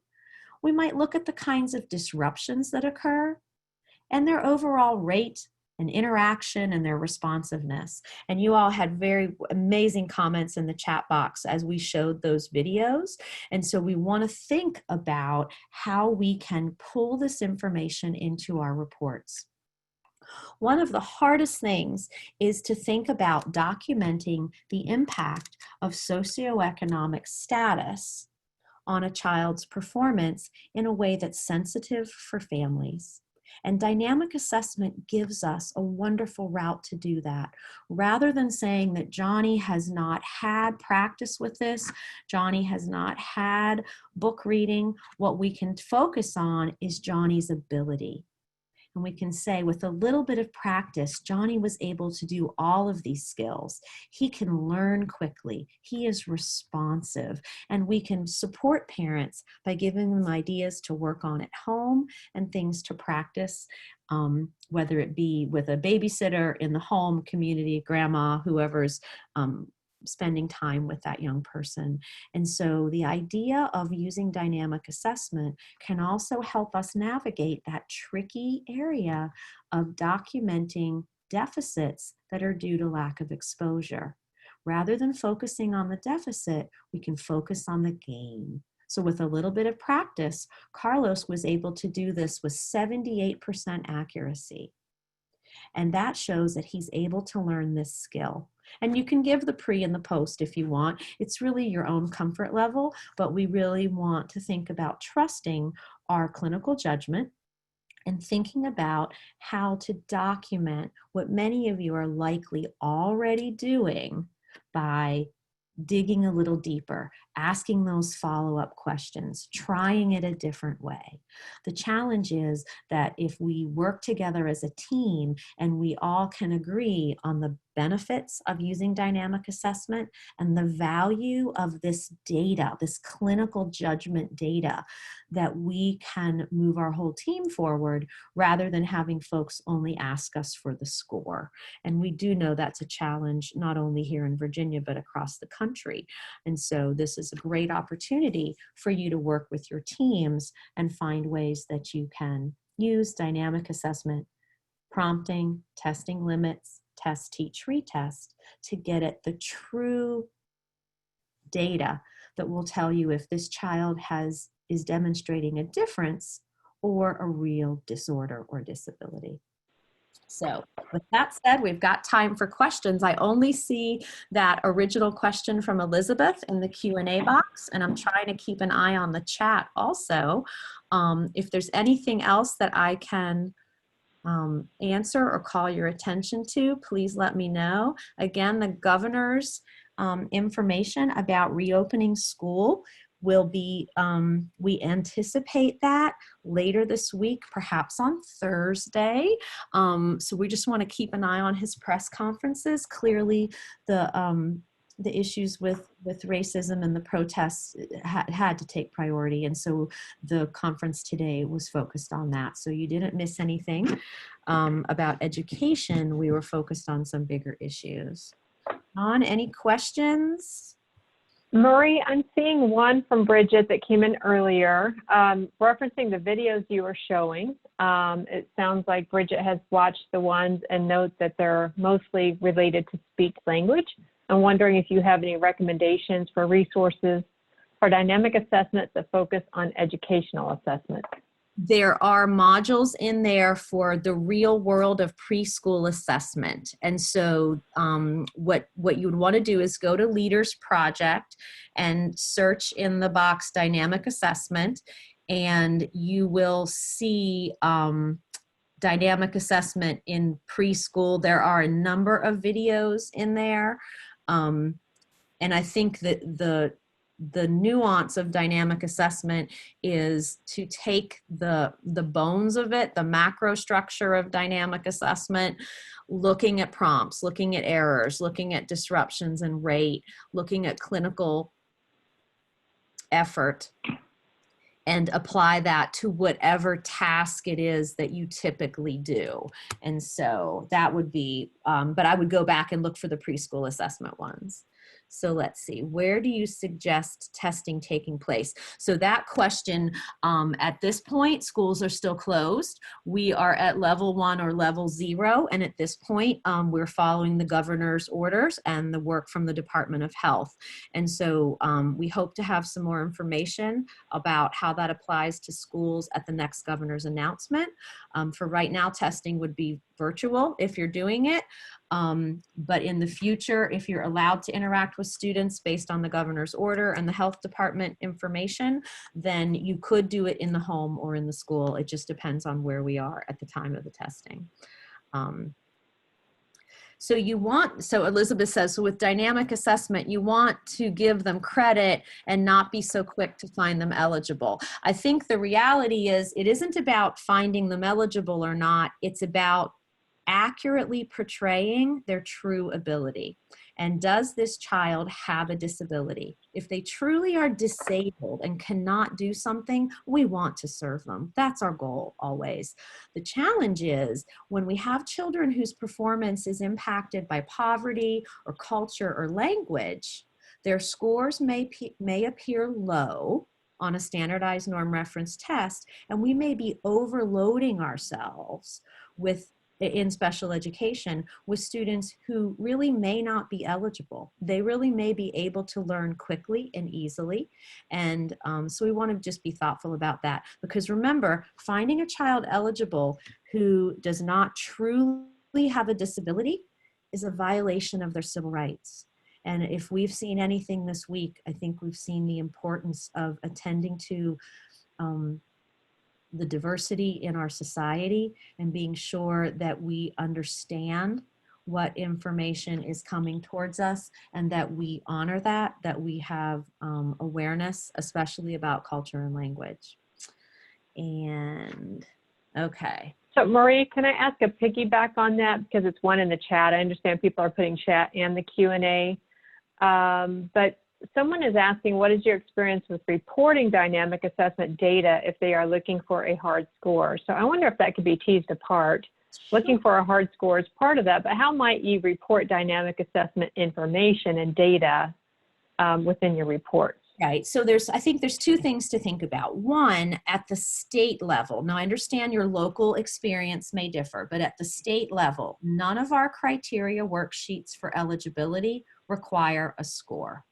We might look at the kinds of disruptions that occur and their overall rate and interaction and their responsiveness. And you all had very amazing comments in the chat box as we showed those videos. And so we want to think about how we can pull this information into our reports. One of the hardest things is to think about documenting the impact of socioeconomic status on a child's performance in a way that's sensitive for families. And dynamic assessment gives us a wonderful route to do that. Rather than saying that Johnny has not had practice with this, Johnny has not had book reading, what we can focus on is Johnny's ability. And we can say with a little bit of practice, Johnny was able to do all of these skills. He can learn quickly. He is responsive. And we can support parents by giving them ideas to work on at home and things to practice, whether it be with a babysitter in the home, community, grandma, whoever's spending time with that young person. And so the idea of using dynamic assessment can also help us navigate that tricky area of documenting deficits that are due to lack of exposure. Rather than focusing on the deficit, we can focus on the gain. So with a little bit of practice, Carlos was able to do this with 78% accuracy. And that shows that he's able to learn this skill. And you can give the pre and the post if you want. It's really your own comfort level, but we really want to think about trusting our clinical judgment and thinking about how to document what many of you are likely already doing by digging a little deeper, asking those follow-up questions, trying it a different way. The challenge is that if we work together as a team and we all can agree on the benefits of using dynamic assessment and the value of this data, this clinical judgment data, that we can move our whole team forward rather than having folks only ask us for the score. And we do know that's a challenge not only here in Virginia, but across the country. And so this is a great opportunity for you to work with your teams and find ways that you can use dynamic assessment, prompting, testing limits, test, teach, retest to get at the true data that will tell you if this child has is demonstrating a difference or a real disorder or disability. So with that said, we've got time for questions. I only see that original question from Elizabeth in the Q&A box, and I'm trying to keep an eye on the chat also. If there's anything else that I can answer or call your attention to, please let me know. Again, the governor's information about reopening school will be, we anticipate that later this week, perhaps on Thursday. So we just want to keep an eye on his press conferences. Clearly, the issues with racism and the protests had to take priority. And so the conference today was focused on that. So you didn't miss anything about education. We were focused on some bigger issues. Dawn, any questions? Marie, I'm seeing one from Bridget that came in earlier, referencing the videos you were showing. It sounds like Bridget has watched the ones and notes that they're mostly related to speech language. I'm wondering if you have any recommendations for resources for dynamic assessments that focus on educational assessment. There are modules in there for the real world of preschool assessment. And so what you would want to do is go to Leaders Project and search in the box dynamic assessment, and you will see dynamic assessment in preschool. There are a number of videos in there. And I think that the nuance of dynamic assessment is to take the bones of it, the macro structure of dynamic assessment, looking at prompts, looking at errors, looking at disruptions and rate, looking at clinical effort, and apply that to whatever task it is that you typically do. And so that would be, but I would go back and look for the preschool assessment ones. So let's see, where do you suggest testing taking place? So that question, at this point, schools are still closed. We are at level 1 or level 0. And at this point, we're following the governor's orders and the work from the Department of Health. And so we hope to have some more information about how that applies to schools at the next governor's announcement. For right now, testing would be virtual if you're doing it. But in the future, if you're allowed to interact with students based on the governor's order and the health department information, then you could do it in the home or in the school. It just depends on where we are at the time of the testing. So Elizabeth says, so with dynamic assessment, you want to give them credit and not be so quick to find them eligible. I think the reality is it isn't about finding them eligible or not. It's about accurately portraying their true ability. And does this child have a disability? If they truly are disabled and cannot do something, we want to serve them. That's our goal always. The challenge is when we have children whose performance is impacted by poverty or culture or language, their scores may appear low on a standardized norm reference test, and we may be overloading ourselves in special education with students who really may not be eligible. They really may be able to learn quickly and easily. And so we want to just be thoughtful about that. Because remember, finding a child eligible who does not truly have a disability is a violation of their civil rights. And if we've seen anything this week, I think we've seen the importance of attending to the diversity in our society and being sure that we understand what information is coming towards us and that we honor that we have awareness, especially about culture and language. And okay. So Marie, can I ask a piggyback on that? Because it's one in the chat. I understand people are putting chat and the Q&A, but someone is asking, what is your experience with reporting dynamic assessment data if they are looking for a hard score? So I wonder if that could be teased apart. Looking for a hard score is part of that, but how might you report dynamic assessment information and data within your reports? Right, so I think there's two things to think about. One, at the state level. Now I understand your local experience may differ, but at the state level, none of our criteria worksheets for eligibility require a score.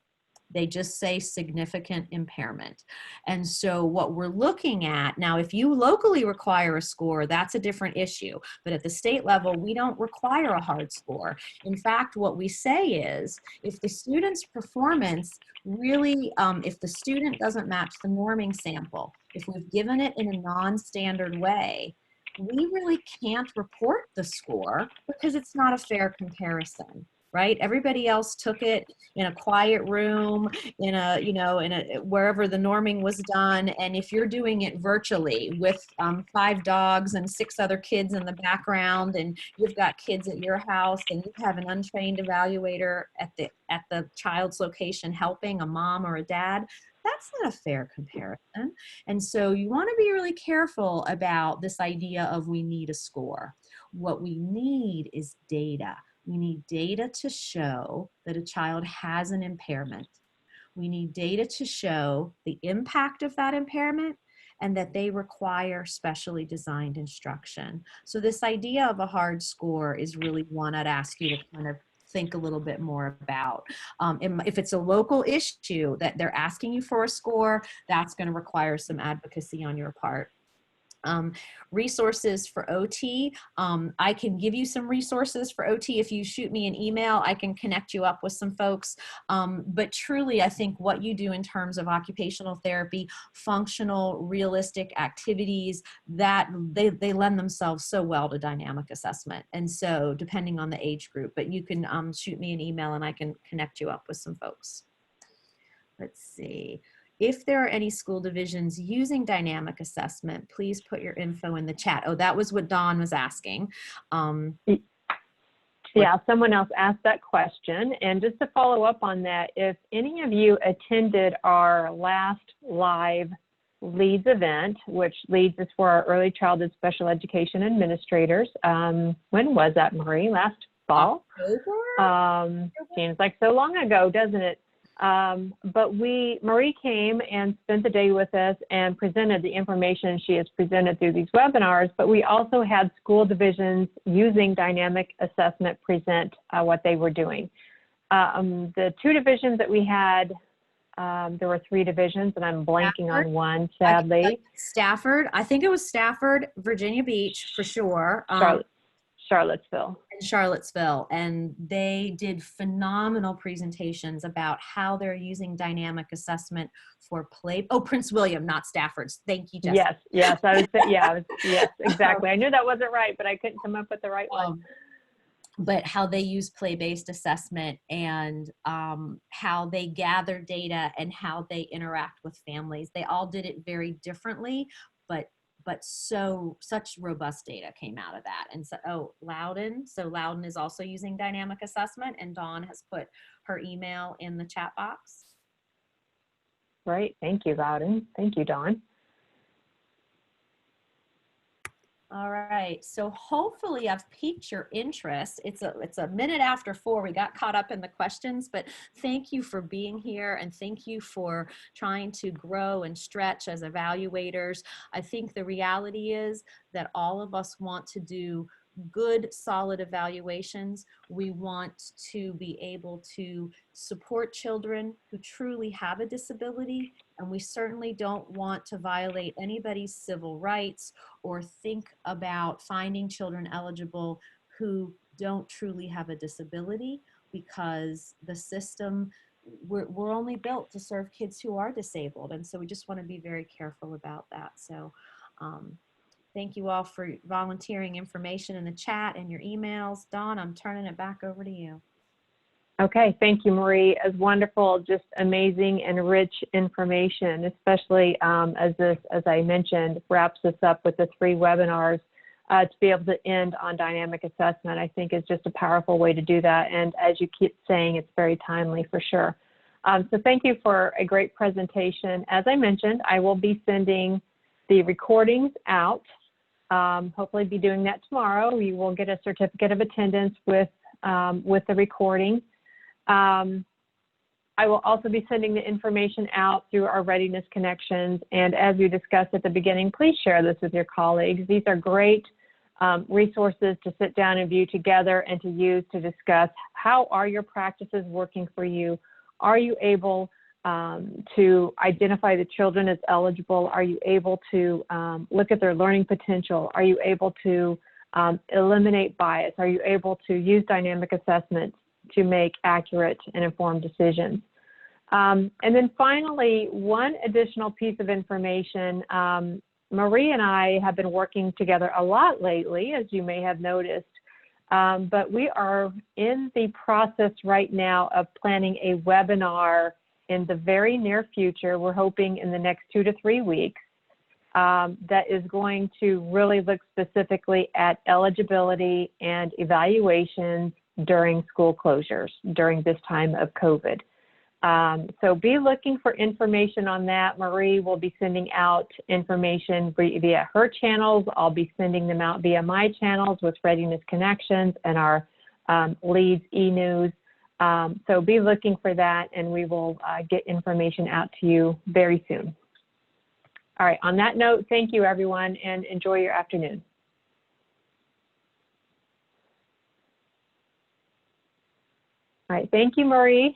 They just say significant impairment. And so what we're looking at now, if you locally require a score, that's a different issue. But at the state level, we don't require a hard score. In fact, what we say is if the student's performance really, if the student doesn't match the norming sample, if we've given it in a non-standard way, we really can't report the score because it's not a fair comparison, right? Everybody else took it in a quiet room, in a, you know, in a, wherever the norming was done. And if you're doing it virtually with 5 dogs and 6 other kids in the background, and you've got kids at your house and you have an untrained evaluator at the child's location helping, a mom or a dad, that's not a fair comparison. And so you want to be really careful about this idea of we need a score. What we need is data. We need data to show that a child has an impairment. We need data to show the impact of that impairment and that they require specially designed instruction. So this idea of a hard score is really one I'd ask you to kind of think a little bit more about. If it's a local issue that they're asking you for a score, that's going to require some advocacy on your part. Resources for OT. I can give you some resources for OT. If you shoot me an email, I can connect you up with some folks. But truly, I think what you do in terms of occupational therapy, functional, realistic activities, that they lend themselves so well to dynamic assessment. And so depending on the age group, but you can shoot me an email and I can connect you up with some folks. Let's see. If there are any school divisions using dynamic assessment, please put your info in the chat. Oh, that was what Dawn was asking. Yeah, someone else asked that question. And just to follow up on that, if any of you attended our last live LEADS event, which LEADS is for our early childhood special education administrators. When was that, Marie? Last fall? October? Seems like so long ago, doesn't it? But Marie came and spent the day with us and presented the information she has presented through these webinars, but we also had school divisions using dynamic assessment present what they were doing. The 2 divisions that we had, there were 3 divisions and I'm blanking Stafford, on one, sadly. Stafford, I think it was Stafford, Virginia Beach for sure. Charlottesville. Charlottesville, and they did phenomenal presentations about how they're using dynamic assessment for play. Oh, Prince William, not Stafford's. Thank you, Jessica. Yes, yes, exactly. I knew that wasn't right, but I couldn't come up with the right one. But how they use play-based assessment and how they gather data and how they interact with families. They all did it very differently, but such robust data came out of that. And so, Loudon is also using dynamic assessment, and Dawn has put her email in the chat box. Right, thank you, Loudon. Thank you, Dawn. All right, so hopefully I've piqued your interest. It's a minute after 4. We got caught up in the questions, but thank you for being here and thank you for trying to grow and stretch as evaluators. I think the reality is that all of us want to do good, solid evaluations. We want to be able to support children who truly have a disability, and we certainly don't want to violate anybody's civil rights or think about finding children eligible who don't truly have a disability, because the system, we're only built to serve kids who are disabled, and so we just want to be very careful about that. So thank you all for volunteering information in the chat and your emails. Dawn, I'm turning it back over to you. Okay, thank you, Marie. As wonderful, just amazing and rich information, especially as I mentioned, wraps us up with the 3 webinars. To be able to end on dynamic assessment, I think is just a powerful way to do that. And as you keep saying, it's very timely for sure. So thank you for a great presentation. As I mentioned, I will be sending the recordings out. Hopefully be doing that tomorrow. You will get a certificate of attendance with the recording. I will also be sending the information out through our readiness connections. And as we discussed at the beginning, please share this with your colleagues. These are great resources to sit down and view together and to use to discuss how are your practices working for you? Are you able to identify the children as eligible? Are you able to look at their learning potential? Are you able to eliminate bias? Are you able to use dynamic assessments to make accurate and informed decisions? And then finally, one additional piece of information, Marie and I have been working together a lot lately, as you may have noticed, but we are in the process right now of planning a webinar in the very near future. We're hoping in the next 2 to 3 weeks, that is going to really look specifically at eligibility and evaluations during school closures during this time of COVID. So be looking for information on that. Marie will be sending out information via her channels. I'll be sending them out via my channels with Readiness Connections and our Leads e-news. So be looking for that, and we will get information out to you very soon. All right, on that note, thank you everyone, and enjoy your afternoon. All right, thank you, Marie.